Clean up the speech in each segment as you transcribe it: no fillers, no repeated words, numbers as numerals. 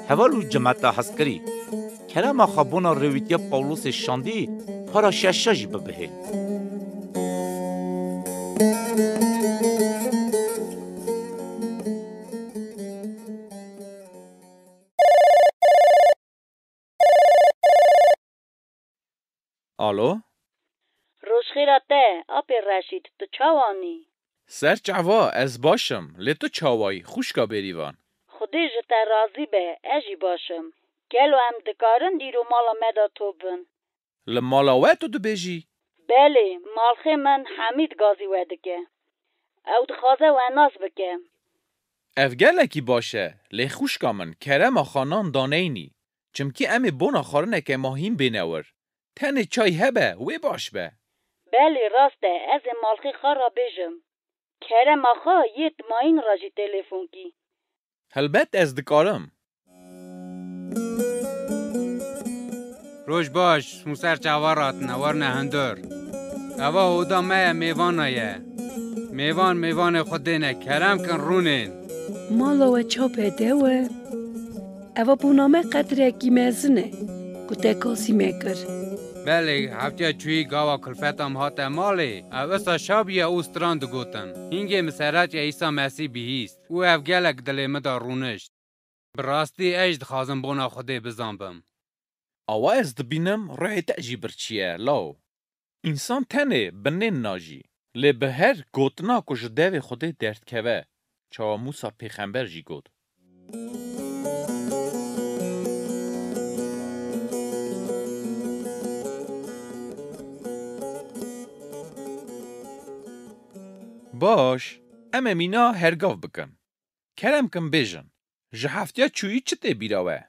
هوالو جماعت حسکری کلام خابونا رویتیا پاولوس شاندی پارا ششاجی ببهید. آلو؟ روشخیراته آپی رشید تو چاوانی؟ سر چاوا از باشم لیتو چاوایی خوشگا بریوان. خودی جتا راضی به اجی باشم. گلو هم دکارن دیرو مالا مدا تو بن. لمالاوه تو دو بیجی؟ بله مالخی من حمید گازی ودکه. او دخوازه و ناز بکه. افگله کی باشه لی خوشگا من کرم خانان دانینی. چمکی امی بونا خارنه که ماهیم بینور. تن چای هبه وی باش به. بله راسته از مالخی خارا بیجم. کرم آخا یه ماین راجی تلیفون کی. هلبت از دکارم. روش باش موسر چاوارات نوار نهندر. اوا اودا میوانایه. میوان خودینه کرم کن رونین. مالو چاپه دوه. اوا بونامه قدره کی مزنه. کته کاسی میکر. بله هفته چوی گاوا کلفتم هاته مالی. اوستا شابیه اوستران دو گوتن. هینگه مسیرات عیسی مسیح بیهیست. او افگلک دلی مدا رونشت. براستی اجد خازم بونا خوده بزنبم. آوا از دبینم رای تأجی برچیه لاو. انسان تنه بنین ناجی. لی به هر گوتنا کش دیو خوده درد که چاوا موسا پیغمبر جی گود. باش اما مینا هرگاو بکن. کرم کن بیجن. جهفتیا چویی چته بیراوه؟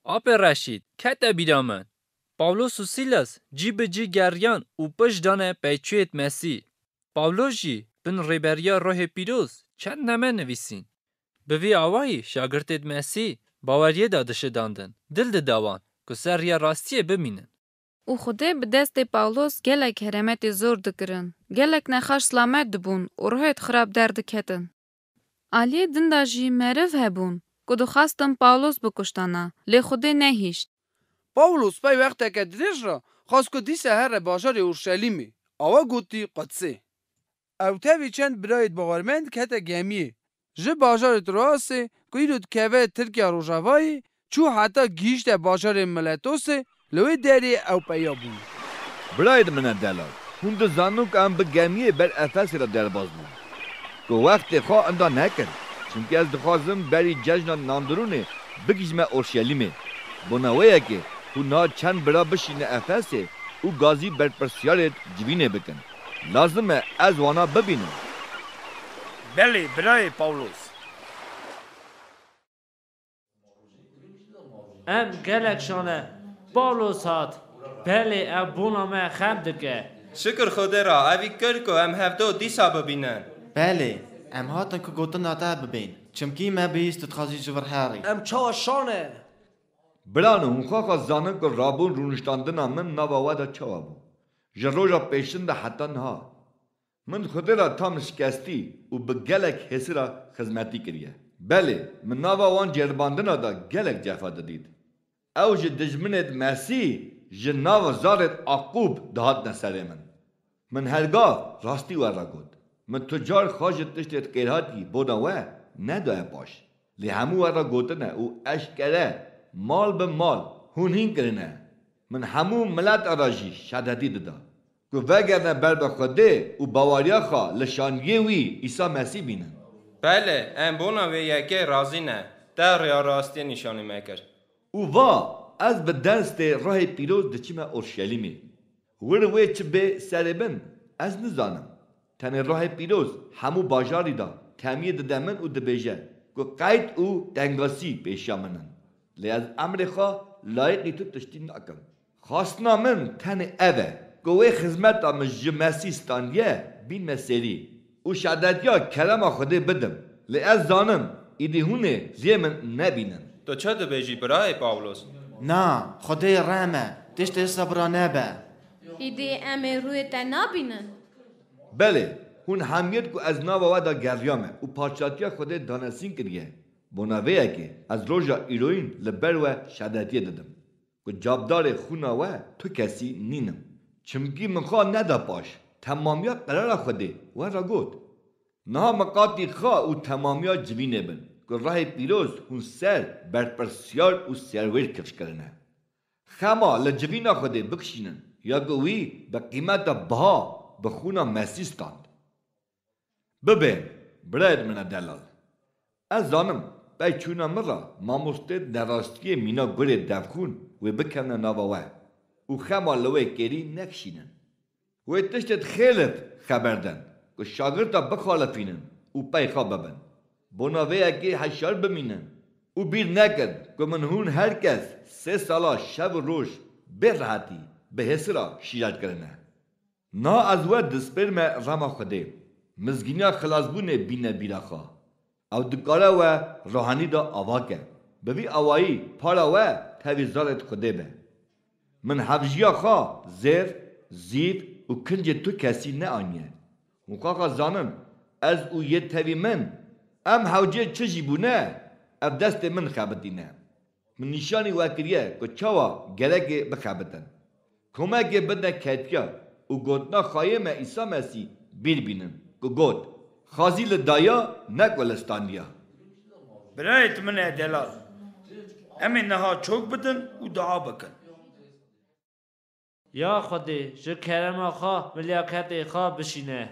آپ رشید کتا بیرامن. پاولوس و سیلاس جی به جی گریان و پش دانه پیچویت مسی. پاولوس جی بن ریبریا روح پیروز چند نمه نویسین. به وی آوائی شاگرتت مسی باوریه دادشه داندن. دل داوان که سر یا راستیه بمینن. او خوده به دست پاولوس گلک حرمت زور دکرن. گلک نخاش سلامت دبون و روحت خراب درد کتن. آلیه دندا جی معرف هبون. کدو خواستم پاولوس بکشتانا. لی خوده نهیشت. پاولوس پای وقتا که دیدش را خواست که دیسه هر باشار اورشلیمی. آوا گوتی قدسه. او تاوی چند برایت باورمند که تا گمیه. جه باشارت راسه که ایرود که ترکیه روژاوایی چو حتی گیشت باشار ملتوسه لوی داری او پیا بود. برایت من دلال. هند زانو که هم به گمیه بر افاسی را درباز بود. که وقت خواه اندا نکن. چونکه از دخوازم بری ججنا ناندرونه بگیجمه اورشلیمه. بناویه که هونا چند برا بشینه افاسه او گازی بر پرسیارت جوینه بکن. لازمه از وانا ببینم. بله برای پاولوس. ام گلک شانه پاولوس هات. بله ابونا ما خم دکه. شکر خدا را اوی کرد که ام هفته دیسا ببینن. بله ام هاتن که گوتن آتا ببین. چمکی ما بیست تخازی جور هاری. ام چاوا شانه. برانو هون خواه زانم که رابون رونشتاندنا من نواوادا چاوا بو. جروجا پیشن ده حتی نها. من خود را تام شکستی و به گلک حسی را خدمتی کریه. بله من نواوان جرباندنا دا گلک جفا دادید. او جه دجمنت مسیح جه ناو زارت عقوب دهات نسره من هرگاه راستی ورا گود. من تجار خواجت تشتت قیرهاتی بوداوه ندوه باش. لی همو ورا گوتنه او اشکره مال به مال هونین کرنه. من همو ملت آراجی شددی دادا. که وگرنه بر بخوده و باوریا خواه لشانیه وی عیسی مسیح بینن. بله ام بونا وی یکی رازی نه. در یا راستی نشانی میکر. او از به دست راه پیروز دچیمه اورشلیمه. وی چه به سربن از نزانم. تن راه پیروز همو باجاری دا کمیه دمن و دبیجه. که قید او دنگاسی پیشا منن. لی از امر خواه لایقی تو تشتین نکن. خواستنا من تن اوه. گوه خدمت آمش جمسیستانیه بین مسیری. او شددیا کلام خوده بدم. لی از زانم ایده هونه زیمن نبینن. تو چه دو بیجی برای پاولوس؟ نه خدای رحمه تشت صبرانه به ایده امه روی تنابینن بله هون همیت که از ناو ودا گریامه و پاچاتیا خود دانستین کریه بناویه که از روژا ایروین لبر و شدتیه دادم که جابدار خونا و تو کسی نینم چمکی من خواه ندا پاش تمامیا قرار خوده و را گود نه مقاطی خواه و تمامیا جوینه بن که راه پیروز هون سر برپرسیار و سرویر کش کرنه خما لجوینا خوده بکشینن یا گوی به قیمت بها به خونا مسیستاند ببین برای من دلال از زانم بای چونا مرا ماموسته دراستی مینا گره دفخون و بکنه ناوه و خما لوه کری نکشینن و تشتت خیلت خبردن که شاگرتا بخالفینن و پای خواب ببن بناوه اگه حشار بمینن و بیر نکد که من هون هر کس 3 سالا شب و روش به راحتی به حسرا شیرت کرنه نا از و دسپر me rama xwedê mizgîniya xilazbûnê bîne bîra xwe ew dikare we rohanî da ava ke bi vî awayî para we tevî zalê xwedê be min hevjiya xwe zêr zîv û kincê tu kesî neaniye hûn xaxa zanin ez û yê tevî min em hewcê çi jî bûne ev destê min xebitîne min nîşanî we kiriye ku çawa gelekê bixebitin komekê bide ketiya û gotina xayê me îsa mesî bîr bînin ku got xazî li daya ne ku li standiya برایت من دلال امین نها چوک بدن و دعا بکن یا خودی جو کرم خوا ملیاکت خوا بشینه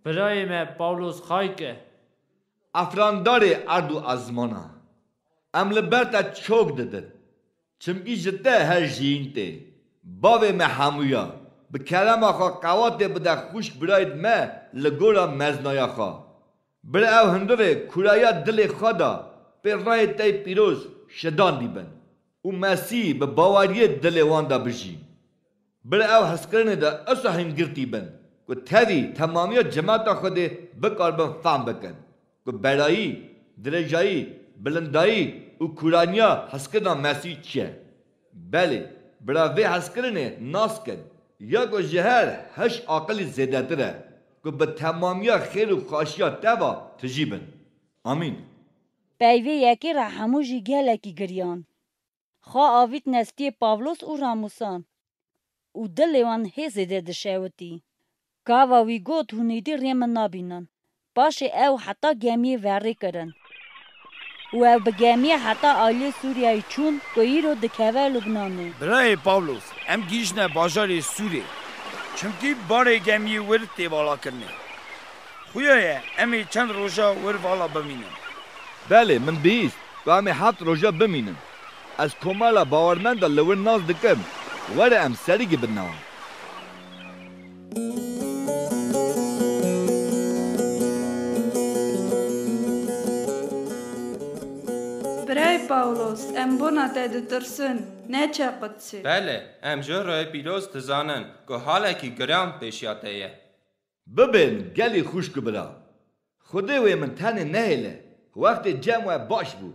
برای ما پاولوس خای که افراندارê erd û ezmana em li ber te çok didin çimkî ji te her jîn tê bavê me hemûya bi kerema xwe qewatê bide xwişk birayet me li gora meznaya xwe bir ew hindirê kuraya dilê xwe da pê rayê te pîroz şedan dîbin û Mesî bi baweriyê dilê wan da bijî bir ew hezkirinê de esa hingirtî bin ku tevî temamiya cemata Xwedê bikarbin fehm bikin ku berayî dirêjayî bilindayî û kuraniya hezkirina Mesî çi ye belê bira vê hezkirinê nas kin ya ku ji her heş aqilî zêdetir e ku bi temamiya xêr û xaşiya te ve tijî bin amîn Peyvê yekê re hemû jî gelekî giriyan. Xwe avît nestiyê Pavlos û Ramûsan û dilê wan hêzê de dişewitî. Gava wî got hûn êdî rê min nabînin. Paşê ew heta gemiyê verê kirin. û ew bi gemiyê heta aliyê Sûriyayê çûn ku îro dikeve Lubnanê. برای پاولوس ام گیجنه باجار سوری چونکی باره گمی ور تیوالا کرنه خویه امی چند روژا ور والا بمینم belê min bihîst ku em ê heft roja bimînin ez komala bawermend da li wir naz dikim were em serî gibin newan برای پاولوس ام بونا te ditirsin neçe qudsi بله ام جو روی پیروز دزانن که حالکی گرام پیشیاته یه bibin gelî xwişk bira Xwedê wê min tenê nehêle wextê cem we baş bû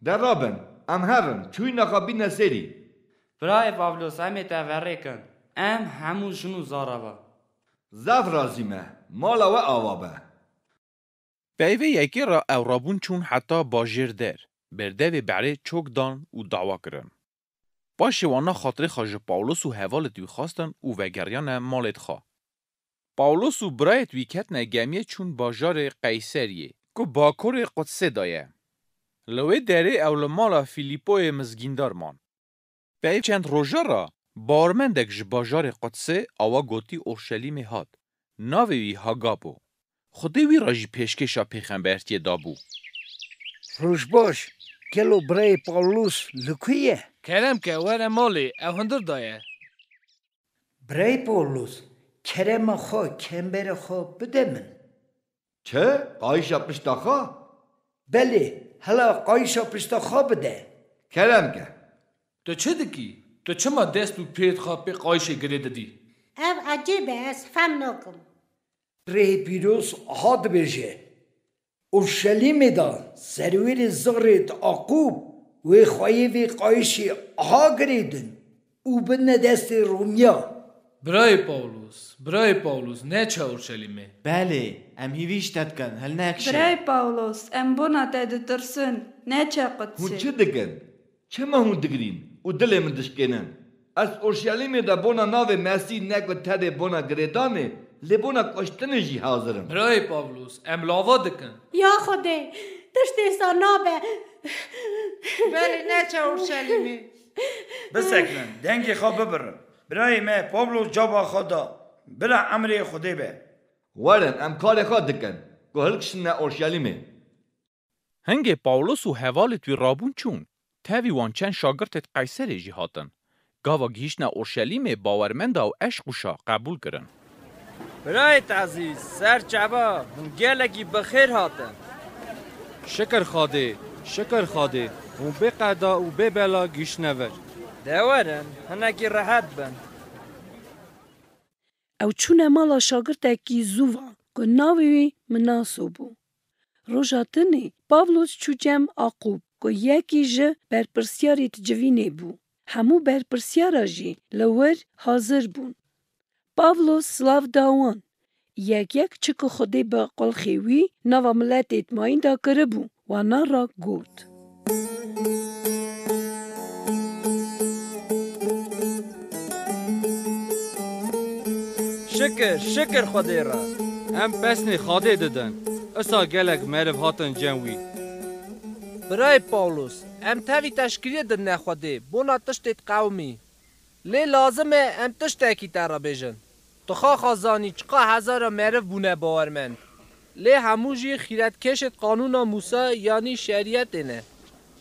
derabin em herin çûyîna xwe bîne serî برای پاولوس امی تا وره کن ام همو جنو زارا با zev razî me mala we ava be Peyvê yekê ra ew rabûn çûn heta bajêr der berdevê berê çok dan û dawa kirin paşê wana xatirê xwe ji Pawlos û hevalê wî xastin û vegeriyane malê xwe Pawlos û birayet wî ketine gemiyê çûn bajarê Qeyseriyê ku bakurê Qudsê da ye li wê derê ew li mala Fîlîpoyê mizgîndar man peyv çend roja ra bawermendek ji bajarê Qudsê awa gotî Orşelîmê hat navê wî Haga bû Xwedê wî ra jî pêşkêşa pêxembertiyê dabû Rojbaş gelo birayê Pawlos li ku ye kerem ke were malê ew hindir daye birayê Pawlos kerema xwe kemberê xwe bide min çi qayişa pişta xwe belê hela qayişa pişta xwe bide kerem ke Tu çi dikî? Tu çima dest û pêt xwe pê qayişê girê didî? Ev ecêb e ez fehm nakim. Rê pîroz aha dibêje Urşelîmê da serwêrê zigrê Aqub وی خواهی وی قایشی آها گریدن او بنا دست رومیا برای پاولوس نه چه اورشلیمه بله ام هیویش تدکن هل نکشه برای پاولوس ام بونا تد ترسن نه چه قدسی هون چه دکن؟ چه ما هون دگرین؟ و دل من دشکنن از اورشلیمه دا بونا ناو مسیح نکو تده بونا گریدانه لبونا کشتن جی حاضرم برای پاولوس ام لاوا دکن یا خدا تشتی سانابه بله نه چه اورشلیمه بسکنن دنگی خواب ببرن برای ما پاولوس جابا خدا برا امر خدا به ورن ام کار خواد دکن که هلکشن اورشلیمه هنگه پاولوس و حوالت وی رابون چون تاوی وان چند شاگرتت قیصر جی هاتن گاوا گیشن اورشلیم باورمند و عشق وشا قبول کرن برایت عزیز سر چبا هم گلگی بخیر هاتن شکر خاده و به قدا و به بلا گیش نور دورن هنگی راحت بن او چون مالا شاگردکی زووا که ناوی مناسو بو. روژا تنی پاولوس چوچم آقوب که یکی جه برپرسیاری تجوینه بو. همو برپرسیارا جی لور حاضر بون. پاولوس سلاف داوان. یک چکو خودی با قلخیوی نوا ملت اتماین دا کربو و نارا گوت. شکر خودی را ام پسنی خاده دادن اسا گلک مرف هاتن جنوی برای پاولوس ام تاوی تشکیلی دن نخواده بونا تشتیت قومی لی لازمه ام تشتاکی تارا بیجن تخوا خازانی چقا هزار مرف بونه باورمند لی هموجی خیرت کشت قانون موسی یعنی شریعت نه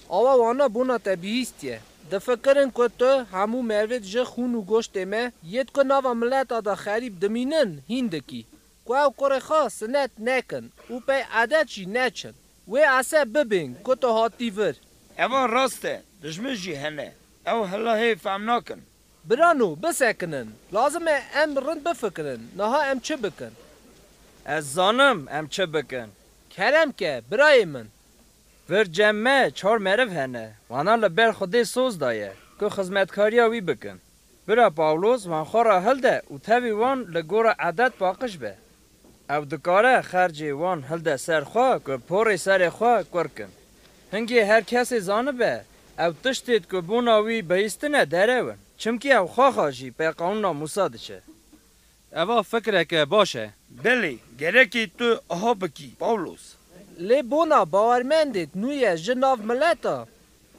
آوا وانا بونا تبیهیستیه دفکرن که تو همو مروت جه خون و گوشت ما ید که ناو ملت آدا خریب دمینن هیندکی که او کره خواه سنت نکن او پی عدد چی نچن و اصلا ببین که تو هاتی ور اوان راسته دشمش جی هنه او هلا فهم ناکن برانو بسکنن لازمه ام رند بفکرن نها ام چه بکن از زانم ام چه بکن کرم که برای من ور جمعه 4 مرف هنه وانا لبر خودی سوز دایه که خدمتکاری وی بکن برا پاولوس وان خورا هلده و تاوی وان لگور عدد پاقش به او دکاره خرجی وان هلده سر خواه که پوری سر خواه کرکن هنگی هر کسی زانه به او تشتید که بوناوی بایستنه درون چمکی او خواه جی به قانون موسی دشه اوا فکره که باشه بلی گرکی تو آها بکی پاولوس لی بونا باورمندید نوی جناف ملتا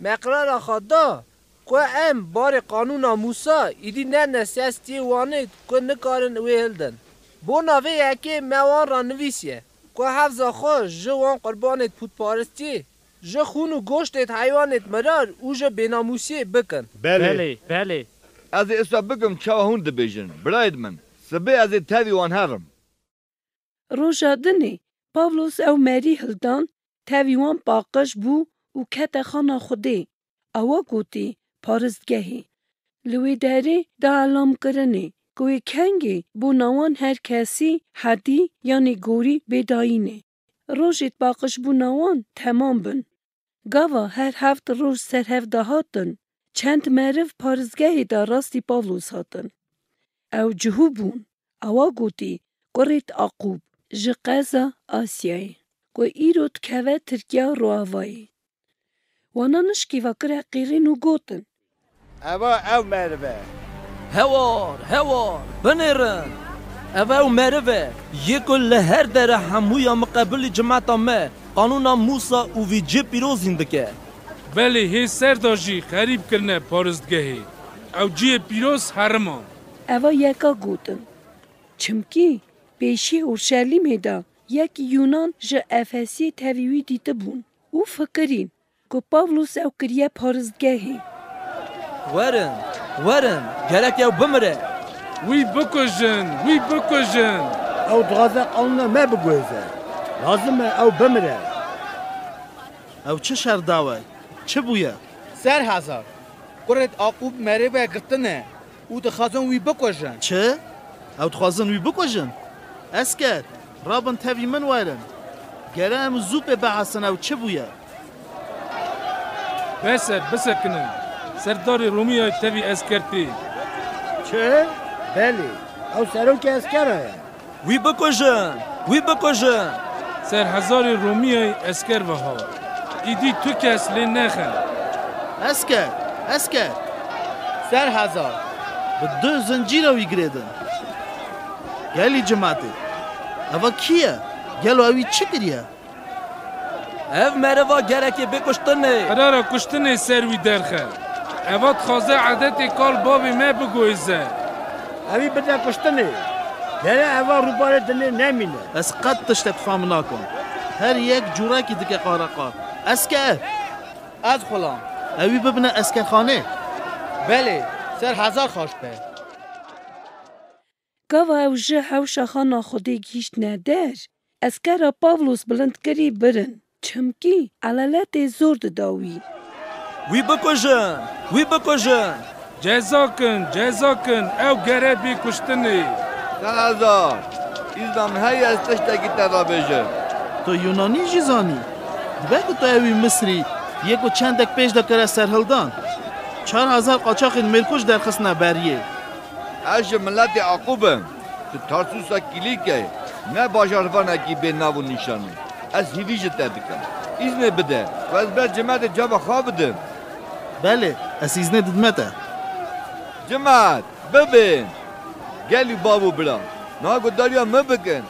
مقرار خدا که ام بار قانون موسی ایدی نه نسیستی وانید که نکارن وی هلدن بونا وی یکی موان را نویسیه که حفظ خوش جوان قربانت پود پارستی جه خون و گوشتت حیوانت مرار او جه بیناموسی بکن بله از ایسا بگم چاو هون دبیجن براید من سبی از تاوی وان هرم روژا دنی پاولوس او مری هلدان تاویوان باقش بو و کت خانا خوده او گوتی پارستگهی لوی داری دا علام کرنه گوی کنگی بو نوان هر کسی حدی یعنی گوری بداینه روژیت باقش بو نوان تمام بن گاوا هر هفت روز سر هفته هاتن چند معرف پارستگهی دا راستی پاولوس هاتن او جهو بون او گوتی گوریت آقوب جقازا آسیای گو ایروت که ترکیه رو آوایی وانا نشکی وکر قیرین و گوتن او مروه هوار بنیرن او مروه یکل لهر در همویا مقابل جماعت ما قانون موسی و ویجه پیروزین دکه بله هی سرداجی خریب کرنه پارستگهی او جی پیروز حرمان او یکا گوتن چمکی پیشی اورشلیم دا یک یونان جه افسی تاویوی دیده بون او فکرین که پاولوس او کریه پارستگهی ورن گلک او بمره وی بکجن او دغازه قانون ما بگویزه لازمه او بمره او چه شرداوه؟ چه بویه؟ سر هزار قرد آقوب مره و گرتنه او دخوازن وی بکجن چه؟ او دخوازن وی بکجن؟ اسکت رابن تاوی من وایرن گره ام زوب بحثن او چه بویه؟ بسکنن سردار رومیای تبی اسکرتی چه؟ بله او سروک اسکره وی بکشن سر هزار رومیای اسکر وها ایدی تو کس لی نخن اسکر سر هزار به 2 زنجیر وی گریدن گلی جماعتی اوا کیه؟ گلو اوی چی کریه؟ اف مروا گرکی بکشتنه قرارا کشتنه سروی درخه اواد خوازه عادت کال بابی ما بگویزه اوی بده کشتنه گره اوا روباره دنه نمینه از قد تشتک فهم نکن هر یک جوراکی دکه قارقار اسکر از خلام اوی ببینه اسکر خانه بله سر هزار خوش به گاوا او جه هوشا خانا خودی گیشت ندر اسکر پاولوس بلند کری برن چمکی علالت زور داوی وی بکشن جزا کن او گره بی کشتنه هزار ایزم هی از تشتکی ترا بجه تو یونانی جیزانی بگو تو اوی مصری یکو چندک پیش دکره سرهلدان 4000 قاچاق ملکوش درخست نبریه اش ملت عقوبم تو تارسوسا کلیکه نه باجاروانه کی به ناو نشانه از هیویج تدکم ایزنه بده و از بر جماعت جاب خواب بدم بله از ایزنه ددمته جماعت ببین گلی بابو بلا ناگو داریا مبکن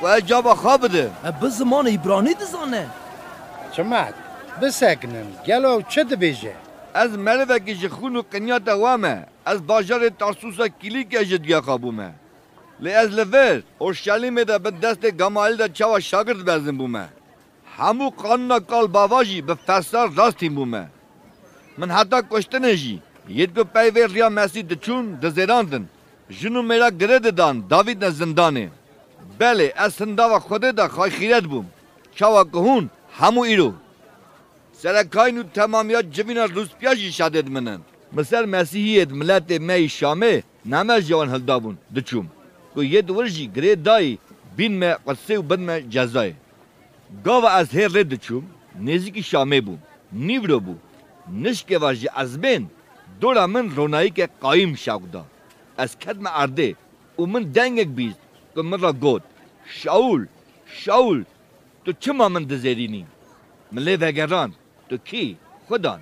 و از جاب خواب بدم به زمان ایبرانی دزانه جماعت بسکنن گلو چه دبیجه از مروه که جخون و قنیات وامه از باجار تارسوسا کلیکه جدیا خوابومه لی از لور اورشلیم دا به دست گمایل دا چاوا شاگرد بزن بومه همو قانونا کال باواجی به فسار راستیم بومه من حتی کشتنه جی یدگو پیوه ریا مسیح دچون دزیراندن جنو میرا گرد دان داوید نه زندانه بله از هنداوا خوده دا خواهی خیرت بوم چاوا کهون همو ایرو سرکاینو تمامیات جوینا روس پیاجی شادد منن مثل مسیحیت ملت می شامه نمر جوان هلدابون دچوم کو یه دورجی گره دای بین me قصه و بد me جزای گاو از هر رد چوم نزدیک شامه بوم نیورو بو نشکه واجی از بین دورا من رونایی که قایم شاودا از کدم ارده و من دنگک بیز که من را گود شاول تو چما من دزیرینی ملی وگران تو کی خودان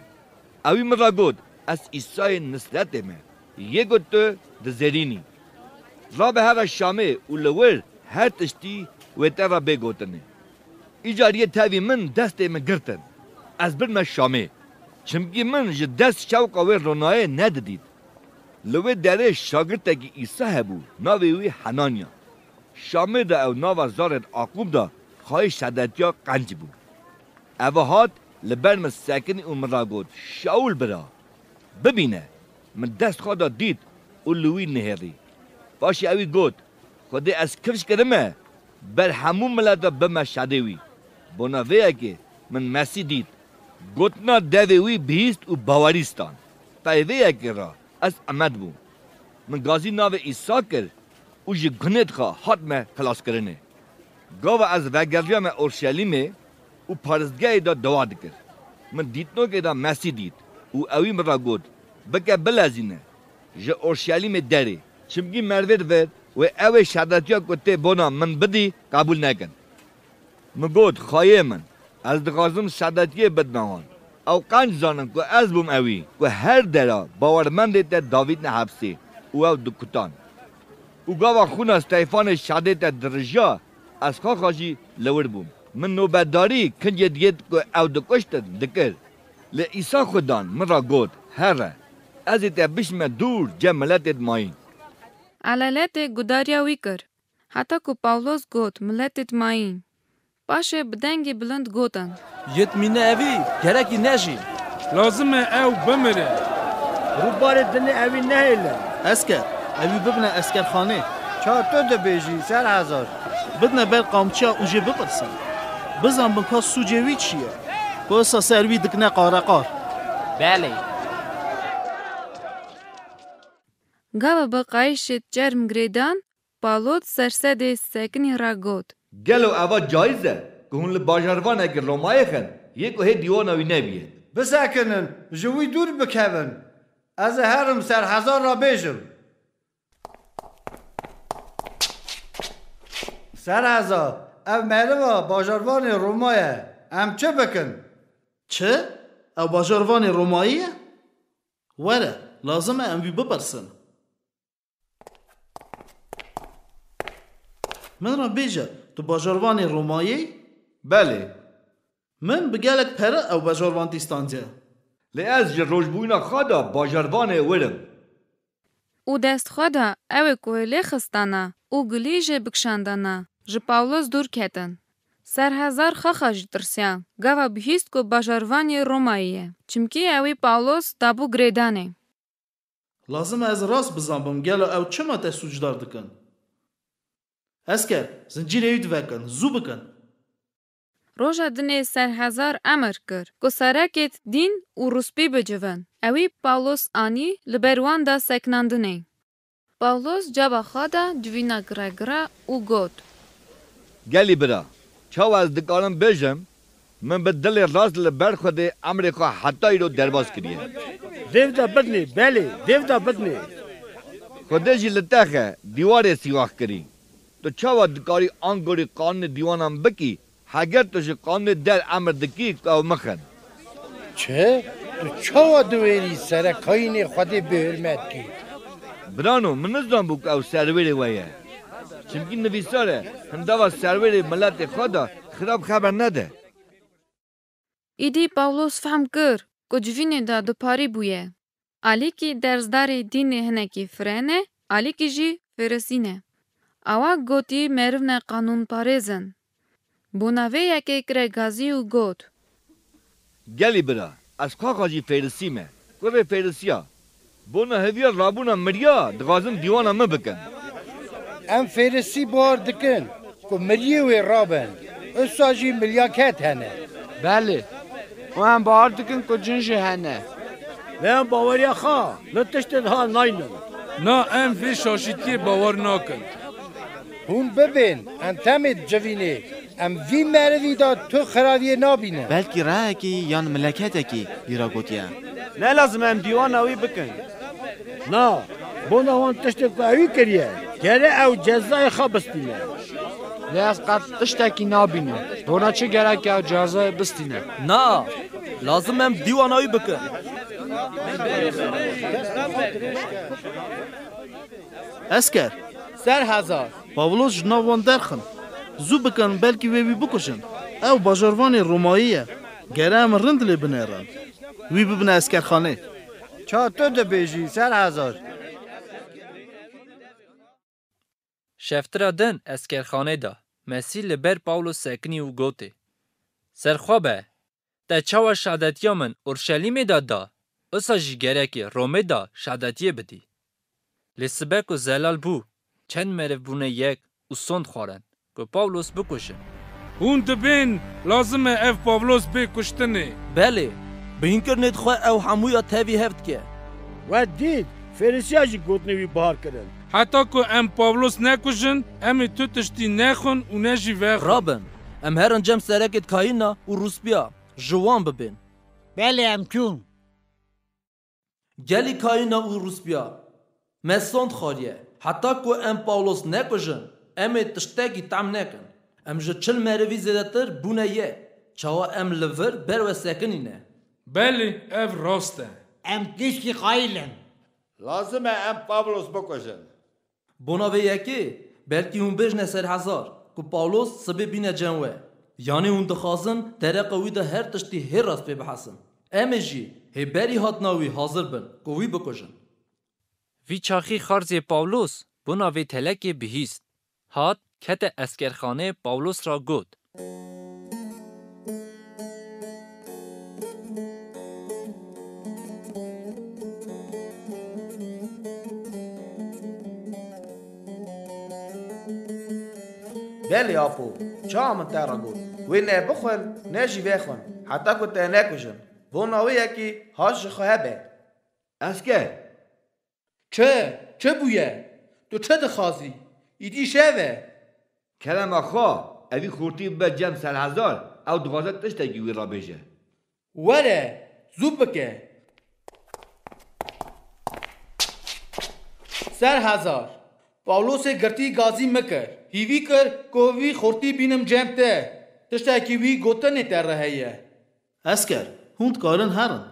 اوی من را گود از عیسای نصرت me یه گود تو دزیرینی را به هر شامه و لور هر تشتی و ترا بگوتنه ایجاریه تاوی من دست من گرتن از بر من شامه چمکی من جه دست شوق و رونای نددید لور داره شاگرده که عیسی هبو ناوی وی حنانیا شامه دا او ناو زارت عاقوب دا خواهی شدتیا قنج بو او هات لبر من سکنی و من را گود شاول برا ببینه من دست خواهد دید و لوی نهری باشی اوی گود خودی از کفش کرمه بر همون ملتا بما شدوی بنا ویه که من مسیح دید گوتنا دوی بیست و باوریستان پایویه که را از امد بوم من گازی ناو ایسا کرد و جه گنت خواه حد me خلاص کرنه گاو از وگریا me اورشلیمه و پارزگاه دا دواد کرد من دیتنو که دا مسیح دید و اوی مرا گود بکه بلازینه جه اورشلیم داره چمکی مروید ورد و اوی شهادتیا کته بونا من بدی قبول نکن مگود خواهی من از دقازم شهادتیه بدنهان او قنج زانم که از بوم اوی که هر درا باورمند تا داوید نحبسی او دکتان او گاوا خون از تایفان شهادت درجا از خواه خواهی لور بوم من نوبتداری کنجه دید که او دکشتن دکر لی ایسا خودان من را گود هره از ایتا بشم دور جملت ماین علالت گوداریا وی کر حتی که پاولوس گوت ملتت ماین باشه بدنگی بلند گوتن یت مینه اوی گرکی نجی لازمه او بمره روبار دنه اوی نهیله اسکر اوی ببنه اسکر خانه چا تو دبیجی سر هزار بدنه بر قامچیا اوجه بپرسن بزن بنکا سوجوی چیه بسا سروی دکنه قارقار بله گاوا با قایشت جرم گریدان پالوت سرسده سکنی را گوت گلو اوا جایزه که هون لباجاروان اگر رومایه خن یکو هی دیوانا وی نبیه بسکنن جوی دور بکون از هرم سرحزار را بیجم سرحزار او مروا باجاروان رومایه ام چه بکن؟ چه؟ او باجاروان روماییه؟ وره لازمه ام بی بپرسن من را بیجه تو باجاروان رومایی؟ بله من بگلک پره او باجاروان دیستانجه لی از جه روشبوینا خوادا باجاروان ورم او دست خوادا او کوهلی خستانه او گلیجه بکشاندانه جه پاولوس دور کتن. سرحزار خخا جی ترسیان گاوا بهیست کو باجاروانی روماییه چمکی اوی پاولوس دابو گریدانه لازم از راست بزنبم گلو او چما تا سوجدار دکن اسکر زنجیر اید وکن زو بکن روژا دنه سرحزار امر کر کو سرکت دین و روسپی بجون اوی پاولوس آنی لبروان دا سکناندنه پاولوس جابا خوادا جوینا گرگرا او گوت گلی برا چاو از دکانم بیجم من به دل راست لبر خود امریکا حتی رو درباز کریه دیو دا بدنی بله دیو دا بدنی خودشی لطخه دیوار سیواخ کری تو چاو دکاری آنگوری قانون دیوانم بکی هگر توش قانون در امر دکی که مخن چه؟ تو چاو دویری سرکاین خودی به حرمت کی برانو من نزدان بو که او سروری ویه چمکی نویساره هنداوا سروری ملت خدا خراب خبر نده ایدی پاولوس فهم کر کو جوینه دا دو پاری بویه آلی کی درزدار دین هنکی فرنه آلی کی جی فرسینه اوا گوتی مرونه قانون پارزن بوناوی یکی کره گازی و گوت گلی برا از خاقا جی فیرسیمه کوه فیرسیا بونا هویا رابونا مریا دغازم دیوانا مبکن ام فیرسی بار دکن که مریوی رابن اسا جی ملیاکت هنه بله و هم بار دکن که جنجی هنه و ام باوریا خواه لطشت ها ناینن نا ام فی شاشیتی باور ناکن هون ببین انتمت جوینه ام وی مروی دا تو خراوی نابینه بلکی راه کی یان ملکت کی دیرا گوتیه نه لازم ام دیوان اوی بکن نا بونا وان تشت اوی کریه گره او جزای خواه بستینه لیاز قد تشتکی نابینه دونا چه گره که جازای بستینه نا لازم ام دیوانایی بکن اسکر سرحزار پاولوس جناوان درخن زو بکن بلکی وی بکشن او باجاروان روماییه گره ام رند لی بنیرن وی ببنه اسکر خانه چا تو ده بیجی سرحزار شفترا دن اسکرخانه دا مسی لبر پاولوس سکنی و گوته سرخوابه تا چاوا شهادتیا من اورشلیم دا اسا جی گرکی رومه دا شهادتیه بدی لسبک و زلال بو چند مرف بونه یک و سند خوارن که پاولوس بکشه هون دبین لازمه اف پاولوس بکشتنه بله به این کرنید خواه او همویا تاوی هفت که و دید فریسیا جی گوتنوی بار کردن حتی که ام پاولوس نکشن ام تو تشتی نخون و نجی وخون رابن ام هران جم سرکت کاینا و روسپیا جوان ببین بله ام چون گلی کاینا و روسپیا مسند خاریه حتی که ام پاولوس نکشن ام تشتگی تم نکن ام جه چل مروی زیدتر بونه یه چاوا ام لور بر و سکنینه بله اف راسته ام تشکی قایلن لازمه ام پاولوس بکشن بونه یکی بلکی اون بجنه سرحزار که پاولوس سبه بینه جنوه یعنی اون دخوازن طرق وی ده هر تشتی هر راست بی بحثن ام جی هی بری هات ناوی حاضر بن که وی بکشن وی چاخی خارزی پاولوس بونه وی تلکی بهیست هات کت اسکرخانه پاولوس را گود بله آپو چا من تارا گود وی نه بخون نه جی بخون حتی که تا نکشن بونا وی یکی هاش خواه به اسکر چه بویه؟ تو چه دخوازی؟ ایدی شوه کلم آخوا اوی خورتی به جم سرحزار او دغازت تشتگی وی را بیجه وره زوب بکه سر هزار پاولوس گرتی گازی مکر هیوی کر کووی خورتی بینم جمته تشتاکی وی گوتنی تر رهیه اسکر هوند کارن هرن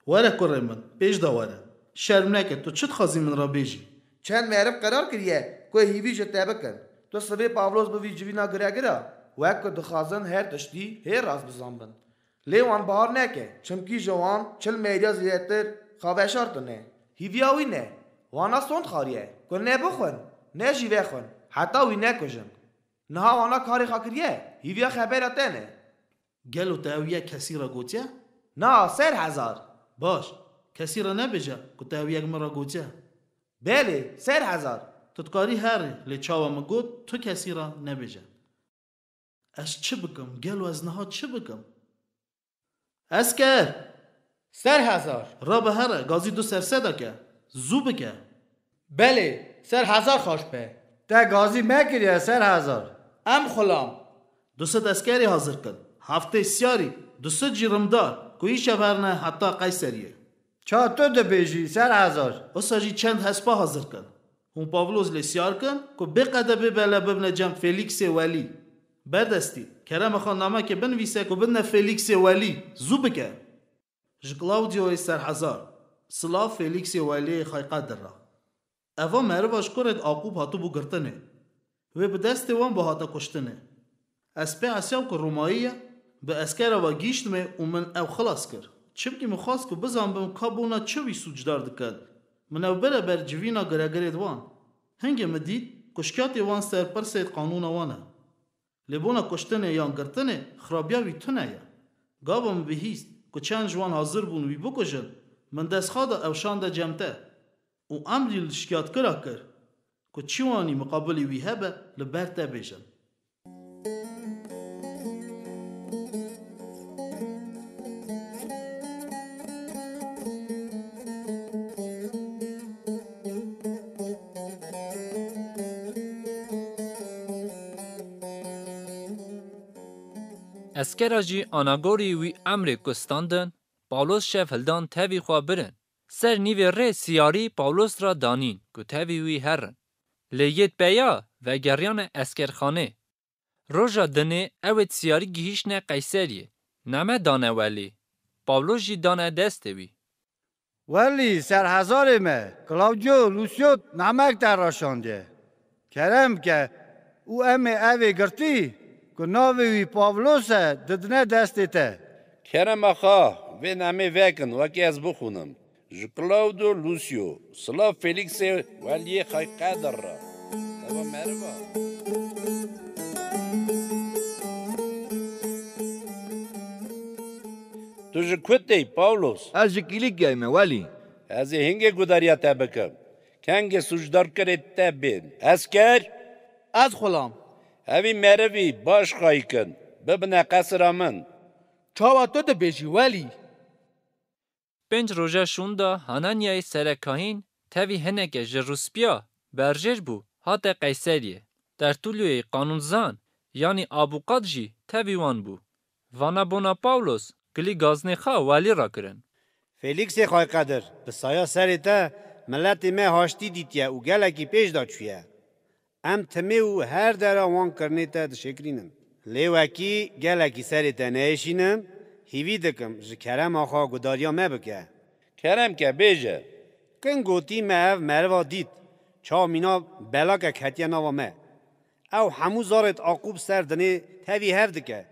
وره کره من پیش دا وره شرم نکن تو چت خازی من را بیجی چند معرف قرار کریه که هیوی جته بکن تو سبه پاولوس بوی جوینا گره وک دخازن هر تشتی هر راز بزنبن لیوان بار نکه چمکی جوان چل میدیا زیادتر خوابشارتنه هیویاوی نه وانا سوند خاریه که نه بخون نه جیوه خون حتی وی نکجن نه وانا کاری خاکریه هیویا خبرته نه گلو تاویه کسی را گوتیه؟ نه 3000 باش کسی را نبیجه که تاویه مرا گوتیه بله 3000 تتکاری هره لیچاوه مگود تو کسی را نبیجه از چه بکم گلو از نها چه بکم اسکر 3000 را به هره گازی 2 سرسده که زو بکه بله 3000 خوش به تا گازی مکریه 3000 ام خلام 200 اسکری حاضر کن هفته سیاری 200 جیرمدار کوی شبرنه حتی قیصریه چا تو ده بیجی 3000 اساجی چند هسپا حاضر کن اون پاولوس لسیار کن که بقده ببله ببنه جم فلیکس ولی بردستی کرم خان نامه که بنویسه که بنه فلیکس ولی زو بکه جکلاودیو 3000 سلا فلیکس ولی خای قدر را اوا مرواش کرد عقوب هاتو بو گرتنه و به دست وان با هاتا کشتنه از پی اسیام که روماییه به اسکر و گیشتمه و من او خلاص کر چبکی مخواست که بزن بم کابونا چوی سوجدار دکد من او بره بر جوینا گره دوان هنگه مدید کشکیات وان سر پرسید قانون وانه لبونا کشتنه یا گرتنه خرابیاوی تنه یا گابم بهیست که چند جوان حاضر بون وی بکشن من دست خواده او شانده جمته و امری لشکیات کرا کر که چیوانی مقابلی وی هبه لبرته بیشن اسکر جی آناگوری وی امر کستاندن پاولوس شف هلدان تاوی خواه برن سر نیوی ره سیاری پاولوس را دانین که تاوی وی هرن لیت بیا و گریان اسکرخانه روژا دنه اوید سیاری گیهیشنه قیصریه نمه دانه ولی پاولوس جی دانه دسته وی ولی 3000 مه کلاودیو لوسیو نمک در راشانده کرم که او اوی گرتی که ناوی وی پاولوس ددنه دسته ته کرم آخا و نامه وکن وکی از بخونم جکلاودو لوسیو سلا فلیکس ولی خای قدر را تبا مروا تو جکوتی پاولوس از جکیلیک گیمه ولی از هنگه گوداریا تبکم کنگه سوجدار کرد تبین اسکر از خلام اوی مروی باش خواهی کن ببنه قصر من چاوا تو ده بیجی ولی 5 روژه شوندا هانانیای سرکاهین تاوی هنگه جروسپیا برجر بو هات قیصریه در طولوی قانونزان یعنی آبوقات جی تاوی وان بو وانا بونا پاولوس گلی گازنه خواه ولی را کرن فلیکس خواهی قدر به سایا سری تا ملت ما هاشتی دیتیه و گلکی پیش دا چویه ام تمه و هر در آوان کرنه تا دشکرینم لیوکی گلکی سری تا نیشینم هیوی دکم جه کرم آخوا گداریا مبکه کرم که بیجه کن گوتی مهو مروا دید چا مینا بلا که کتیا نوا مه او همو زارت عقوب سردنه تاوی هف دکه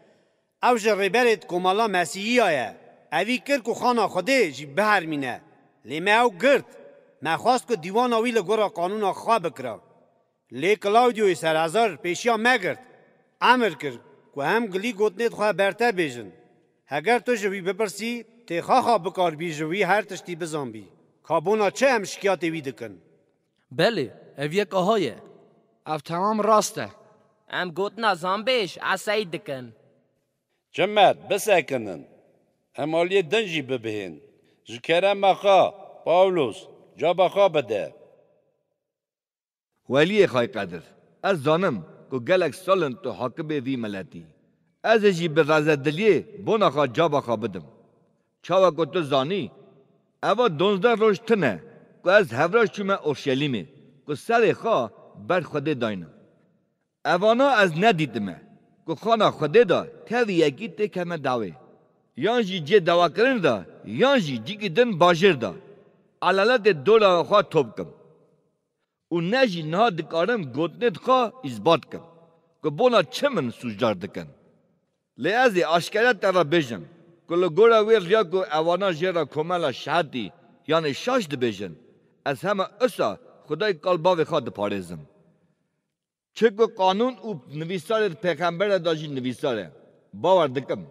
او جه ریبرت کمالا مسیحی آیه اوی کرد که خانا خوده جی بهر مینه لیمه او گرد مخواست که دیوان آوی لگورا قانون خواه بکره لی کلاودیوی 3000 پیشیا مگرد امر کرد که هم گلی گوتنیت خواه برته بیجن اگر تو جوی بپرسی تی خواه بکار بی جوی هر تشتی بزن بی کابونا چه هم شکیات وی دکن بله او یک آهایه او تمام راسته ام گوتنا زنبیش عصایی دکن جمعت بسکنن امالی دنجی ببهن جکرم اخا پاولوس جاب اخا بده ولی خای قدر از دانم که گلک سالن تو حاکم وی ملتی از جی به رازدلیه بونا خوا جاب خوا بدم چاوا کو تو زانی اوا 12 روز تنه کو از هفراش چومه اورشلیمه کو سر خوا بر خود داینم اوانا از ندیدمه کو خانا خود دا تاوی یکی تکمه داوی یانجی جه دوا کرن دا یانجی جیگی دن باجر دا علالت دولا خوا توب کم و نجی نها دکارم گوتنت خوا اثبات کم که بونا چمن سوجدار دکن لیازی آشکرات ترا بیجم که لگورا ویر ریا که اوانا جیرا کمالا شهدی یعنی شاش دبیجن از همه اصا خدای قلباوی خواه دپارزم چه که قانون او نویسار پیغمبر داجی نویساره باور دکم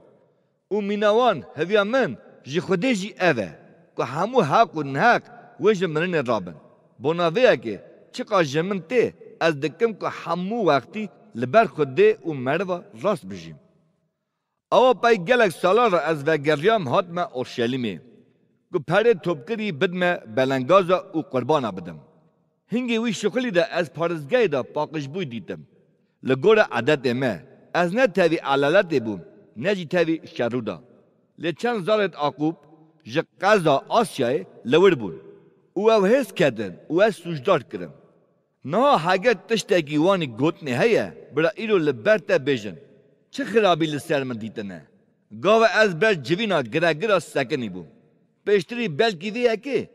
او مینوان هویا من جی خودی جی اوه که همو حق و نحق ویج منن رابن بناویه که چقا جمن تی از دکم که همو وقتی لبر خودی و مروا راست بجیم اوا پای گلک سالا را از وگریام هاتمه اورشلیمه که پره توبکری بدمه بلنگازا و قربانا بدم هنگی وی شغلی دا از پارزگاه دا پاکش بوی دیدم لگور عدد ما از نه تاوی علالت بوم نجی تاوی شرو دا لیچن زارت عقوب جه قضا آسیای لور بون او حس کردن او سوجدار کرم نه هاگه تشتاکی وانی گوتنه هیا برا ایرو لبرتا بیجن چه خرابی لسر من دیتنه گاوه از بر جوینا گرا سکنی بوم پیشتری بلکی ویه که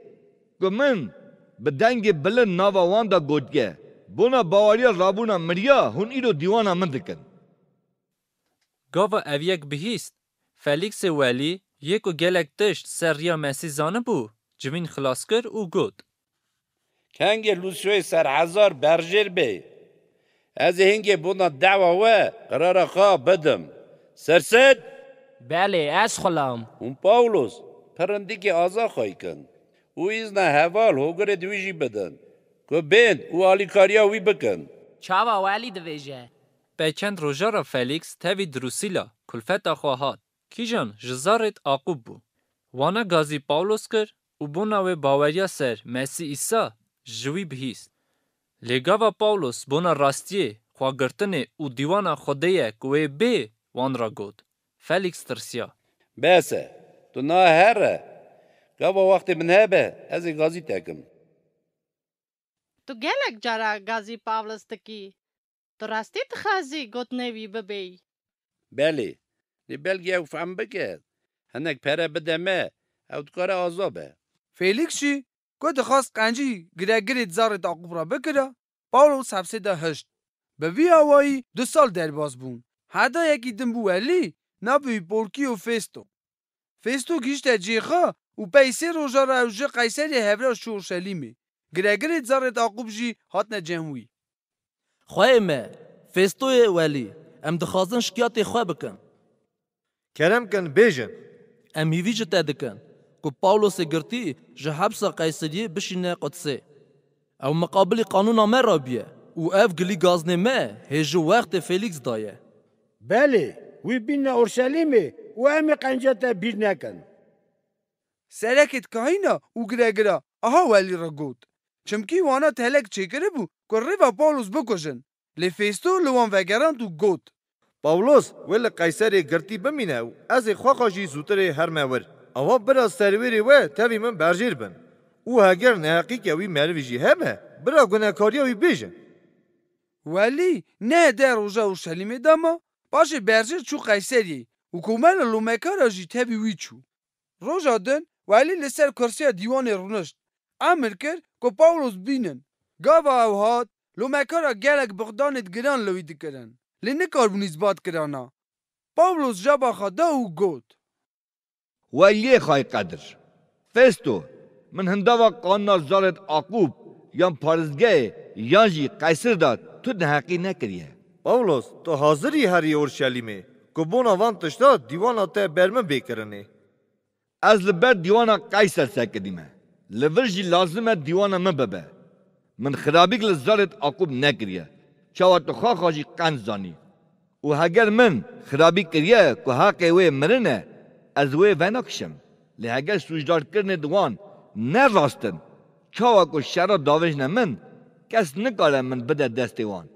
من به دنگ بلند ناوا واندا گوتگه بونا باوریا رابونا مریا هون ایرو دیوانا من دکن گاوا اویک بهیست فلیکس ولی یک و گلک تشت سر ریا مسی زانه بو جوین خلاص کر او گوت کنگ لوسیوی سر هزار برجر بی از هنگی بونا دعوا و قرار خواه بدم سرسد بله از خلام اون پاولوس پرندی که آزا خواهی کن او ایزنا حوال هوگر دویجی بدن که بین او آلیکاریا وی بکن چاوا والی دویجه پیچند روژا را فلیکس تاوی دروسیلا کلفت خواهات کیجان جزارت عقوب بو وانا گازی پاولوس کر و بونا و باوریا سر مسی ایسا جوی بهیست لگاوا پاولوس بونا راستیه خواگرتنه و دیوانا خودیه کوه بی وان را گود فلیکس ترسیا بسه تو نه هره گاوا وقت من هبه از گازی تکم تو گلک جارا گازی پاولوس تکی تو راستی تخازی گوت نوی ببی بله لی بلگی او فهم بکرد هنک پره بدمه او دکاره آزابه فیلیکس چی؟ که دخواست قنجی گرگری زارت عقوب را بکره پاولوس حبسه ده هشت به وی آوایی 2 سال درباز بون حدا یکی دنبو ولی نبوی پولکی و فیستو گیشت جیخا و پیسه روژا را اوجه قیصری هفره شورشلیمی گرگری زارت عقوب جی هاتنه جموی خواه ما فیستوی ولی ام دخوازن شکیات خواه بکن کرم کن بیجن ام هیوی جتا دکن که پاولوس گرتی جه حبس قیصریه بشینه قدسه او مقابل قانون ما را بیه و اف گلی گازنه ما هجو وقت فیلیکس دایه بله وی بین اورشلیمه و امی قنجتا بیر نکن سرکت کهینا و گرگرا آها ولی را گود چمکی وانا تهلک چکره بو که ریوا پاولوس بکشن لی فیستو لوان وگران تو گود پاولوس ول قیصر گرتی بمینه و از خواخاجی زوتر هر مور اوا برا سروری و تاوی من برجیر بن او هگر نه حقیقی وی مرویجی همه برا گناهکاریا وی بیجن ولی نه در روژا اورشلیمه داما باشه برجیر چو قیصری و کومن لومکارا جی تبی وی چو روژا دن ولی لسر کرسیا دیوان رونشت امر کرد که پاولوس بینن گاوا او هات لومکارا گلک بغدانت گران لوی دکرن لی نکار بون اثبات کرانا پاولوس جابا خدا او گود ولی خواهی قدر فستو من هنداوا قاننا زارت عقوب یا پارزگاه یا جی قیصر داد تو نحقی نکریه پاولوس تو حاضری هری اورشلیمه که بونا وان تشتا دیوانا تا برمه بیکرنه از لبر دیوانا قیصر سکدیمه لورجی لازمه دیوانا مببه من خرابیک لزارت عقوب نکریه چاوا تو خواهی قند زانی و هگر من خرابی کریه که حقی وی مرنه از وی ونکشم لی هگر سوجدار کرنه دوان نه راستن چاوا که شرا داوش من کس نکاره من بده دستی وان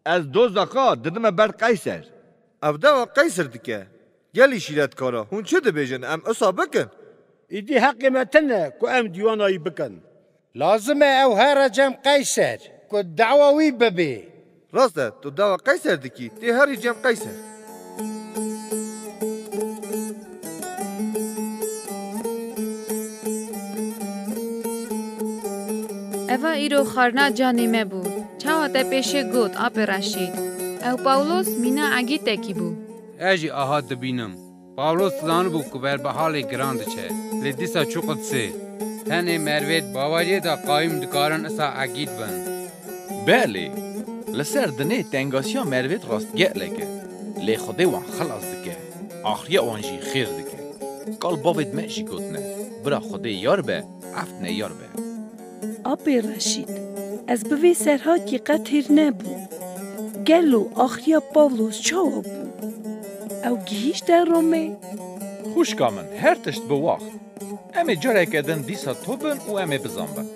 از دوزخا ددم بر قیصر او دوا قیصر دکه گلی شیرت کارا هون چه ده بیجن ام اصا بکن ایدی حق متنه که ام دیوانایی بکن لازمه او هر جم قیصر که دعواوی ببی راسته تو دعوا قیصر دکی تی هری جم قیصر اوا ایرو خارنا جانی مبو چاوا ته پیشه گوت آپ رشید او پاولوس مینا اگی تکی بو اجی آها دبینم پاولوس زان بو که بر به حال گراند چه لیدیسا چوقت سه تنه مروید باوری دا قایم دکارن اسا اگید بن بله لسر دنه تنگاسیا مروید راست گلکه لی خوده وان خلاص دکه آخری وانجی خیر دکه قال باوید مجی گوتنه برا خوده یار به افتنه یار به آپ رشید از بوی سرها کی قطر نبو گلو آخریا پاولوس چاو بو او گیش در رومه خوش کامن هر تشت بواخت امه جاره کدن دیسا توبن و امه بزنبن